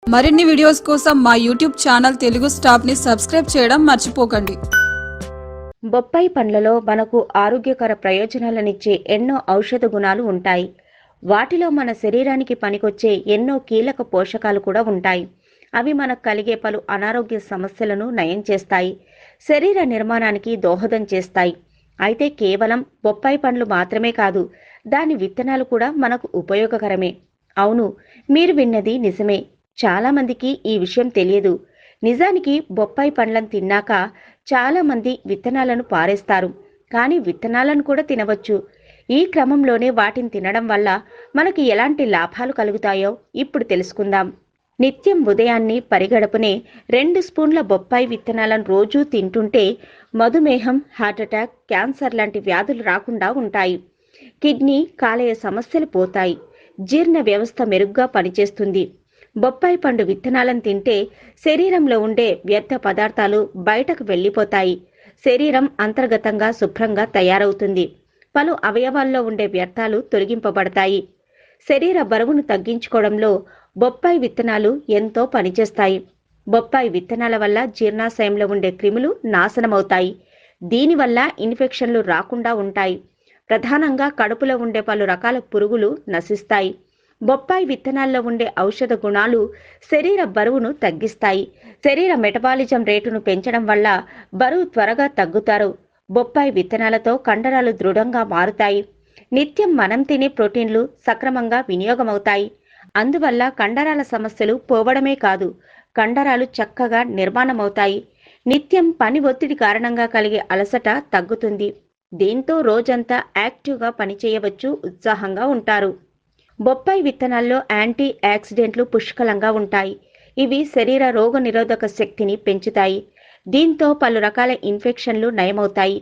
మరిన్ని వీడియోస్ కోసం మా యూట్యూబ్ ఛానల్ తెలుగు స్టాప్ ని సబ్స్క్రైబ్ చేయడం మర్చిపోకండి. బొప్పాయి పండ్లలో మనకు ఆరోగ్యకర ప్రయోజనాలనిచ్చే ఎన్నో ఔషధ గుణాలు ఉంటాయి. వాటిలో మన శరీరానికి పనికొచ్చే ఎన్నో కీలక పోషకాలు కూడా ఉంటాయి. అవి మనకు కలిగే పలు అనారోగ్య సమస్యలను నయం చేస్తాయి, శరీర నిర్మాణానికి దోహదం చేస్తాయి. అయితే కేవలం బొప్పాయి పండ్లు మాత్రమే కాదు, దాని విత్తనాలు కూడా మనకు ఉపయోగకరమే. అవును, మీరు విన్నది నిజమే. చాలా మందికి ఈ విషయం తెలియదు. నిజానికి బొప్పాయి పండ్లను తిన్నాక చాలా మంది విత్తనాలను పారేస్తారు, కానీ విత్తనాలను కూడా తినవచ్చు. ఈ క్రమంలోనే వాటిని తినడం వల్ల మనకి ఎలాంటి లాభాలు కలుగుతాయో ఇప్పుడు తెలుసుకుందాం. నిత్యం ఉదయాన్నే పరిగడపనే 2 స్పూన్ల బొప్పాయి విత్తనాలను రోజూ తింటుంటే మధుమేహం, హార్ట్అటాక్, క్యాన్సర్ లాంటి వ్యాధులు రాకుండా ఉంటాయి. కిడ్నీ, కాలేయ సమస్యలు పోతాయి. జీర్ణ వ్యవస్థ మెరుగ్గా పనిచేస్తుంది. బొప్పాయి పండు విత్తనాలను తింటే శరీరంలో ఉండే వ్యర్థ పదార్థాలు బయటకు వెళ్ళిపోతాయి. శరీరం అంతర్గతంగా శుభ్రంగా తయారవుతుంది. పలు అవయవాల్లో ఉండే వ్యర్థాలు తొలగింపబడతాయి. శరీర బరువును తగ్గించుకోవడంలో బొప్పాయి విత్తనాలు ఎంతో పనిచేస్తాయి. బొప్పాయి విత్తనాల వల్ల జీర్ణాశయంలో ఉండే క్రిములు నాశనమవుతాయి. దీనివల్ల ఇన్ఫెక్షన్లు రాకుండా ఉంటాయి. ప్రధానంగా కడుపులో ఉండే పలు రకాల పురుగులు నశిస్తాయి. బొప్పాయి విత్తనాల్లో ఉండే ఔషధ గుణాలు శరీర బరువును తగ్గిస్తాయి. శరీర మెటబాలిజం రేటును పెంచడం వల్ల బరువు త్వరగా తగ్గుతారు. బొప్పాయి విత్తనాలతో కండరాలు దృఢంగా మారుతాయి. నిత్యం మనం తినే ప్రోటీన్లు సక్రమంగా వినియోగమవుతాయి. అందువల్ల కండరాల సమస్యలు పోవడమే కాదు, కండరాలు చక్కగా నిర్మాణమవుతాయి. నిత్యం పని ఒత్తిడి కారణంగా కలిగే అలసట తగ్గుతుంది. దీంతో రోజంతా యాక్టివ్గా పనిచేయవచ్చు, ఉత్సాహంగా ఉంటారు. బొప్పాయి విత్తనాల్లో యాంటీ ఆక్సిడెంట్లు పుష్కలంగా ఉంటాయి. ఇవి శరీర రోగ నిరోధక శక్తిని పెంచుతాయి. దీంతో పలు రకాల ఇన్ఫెక్షన్లు నయమవుతాయి.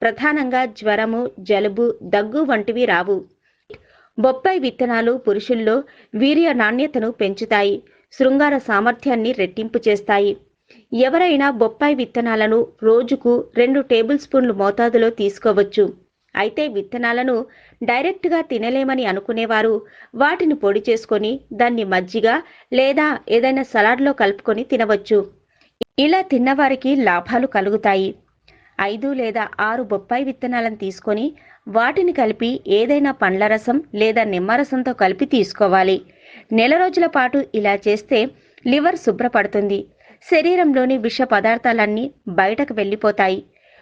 ప్రధానంగా జ్వరము, జలుబు, దగ్గు వంటివి రావు. బొప్పాయి విత్తనాలు పురుషుల్లో వీర్య నాణ్యతను పెంచుతాయి. శృంగార సామర్థ్యాన్ని రెట్టింపు చేస్తాయి. ఎవరైనా బొప్పాయి విత్తనాలను రోజుకు 2 టేబుల్ స్పూన్లు మోతాదులో తీసుకోవచ్చు. అయితే విత్తనాలను డైరెక్ట్గా తినలేమని అనుకునేవారు వాటిని పొడి చేసుకొని దాన్ని మజ్జిగ లేదా ఏదైనా సలాడ్లో కలుపుకొని తినవచ్చు. ఇలా తిన్నవారికి లాభాలు కలుగుతాయి. 5 లేదా 6 బొప్పాయి విత్తనాలను తీసుకొని వాటిని కలిపి ఏదైనా పండ్ల రసం లేదా నిమ్మరసంతో కలిపి తీసుకోవాలి. నెల రోజుల పాటు ఇలా చేస్తే లివర్ శుభ్రపడుతుంది. శరీరంలోని విష పదార్థాలన్నీ బయటకు వెళ్ళిపోతాయి.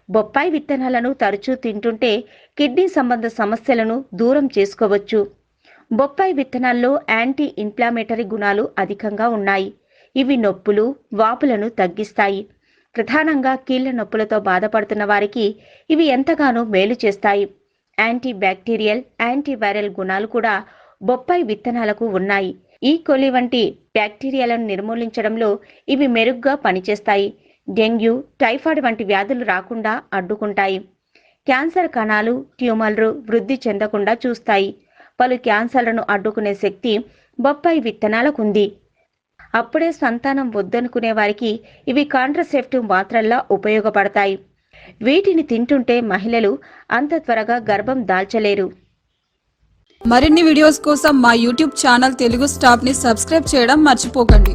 బొప్పాయి విత్తనాలను తరచూ తింటుంటే కిడ్నీ సంబంధ సమస్యలను దూరం చేసుకోవచ్చు. బొప్పాయి విత్తనాల్లో యాంటీ ఇన్ఫ్లామేటరీ గుణాలు అధికంగా ఉన్నాయి. ఇవి నొప్పులు, వాపులను తగ్గిస్తాయి. ప్రధానంగా కీళ్ల నొప్పులతో బాధపడుతున్న వారికి ఇవి ఎంతగానో మేలు చేస్తాయి. యాంటీ బ్యాక్టీరియల్, యాంటీవైరల్ గుణాలు కూడా బొప్పాయి విత్తనాలకు ఉన్నాయి. ఈ కొలి వంటి బ్యాక్టీరియాలను నిర్మూలించడంలో ఇవి మెరుగ్గా పనిచేస్తాయి. డెంగ్యూ, టైఫాయిడ్ వంటి వ్యాధులు రాకుండా అడ్డుకుంటాయి. క్యాన్సర్ కణాలు, ట్యూమర్లు వృద్ధి చెందకుండా చూస్తాయి. పలు క్యాన్సర్లను అడ్డుకునే శక్తి బొప్పాయి విత్తనాలకుంది. అప్పుడే సంతానం వద్దనుకునే వారికి ఇవి కాంట్రసెప్టివ్ మాత్రల్లా ఉపయోగపడతాయి. వీటిని తింటుంటే మహిళలు అంత త్వరగా గర్భం దాల్చలేరు. మరిన్ని వీడియోస్ కోసం మా యూట్యూబ్ ఛానల్ తెలుగు స్టాప్ ని సబ్స్క్రైబ్ చేయడం మర్చిపోకండి.